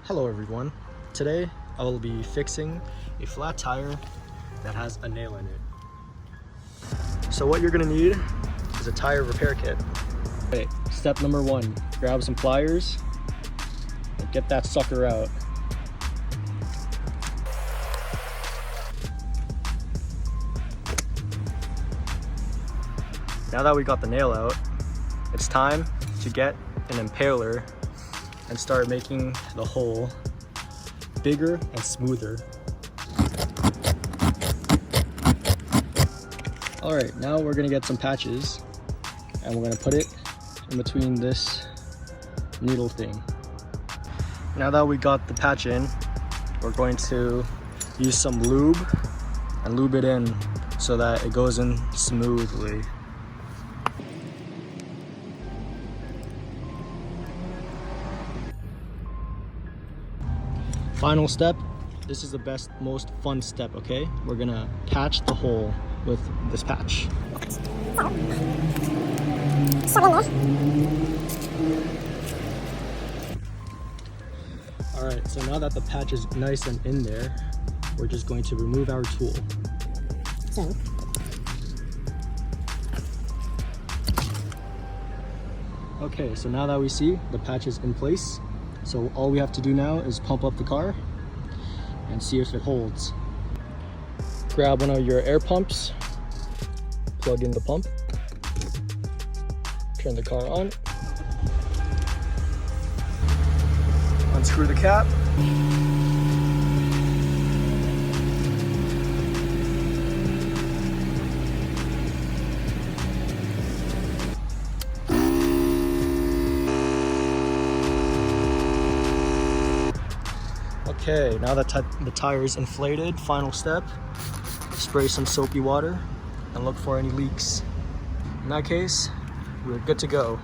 Hello everyone. Today I will be fixing a flat tire that has a nail in it. So what you're gonna need is a tire repair kit. Okay, step number one, grab some pliers and get that sucker out. Now that we got the nail out, it's time to get an impaler and start making the hole bigger and smoother. All right, now we're gonna get some patches and we're gonna put it in between this needle thing. Now that we got the patch in, we're going to use some lube and lube it in so that it goes in smoothly. Final step, this is the best, most fun step, okay? We're gonna patch the hole with this patch. All right, so now that the patch is nice and in there, we're just going to remove our tool. Okay, so now that we see the patch is in place, so all we have to do now is pump up the car and see if it holds. Grab one of your air pumps, plug in the pump, turn the car on, unscrew the cap, okay, now that the tire is inflated, final step, spray some soapy water and look for any leaks. In that case, we're good to go.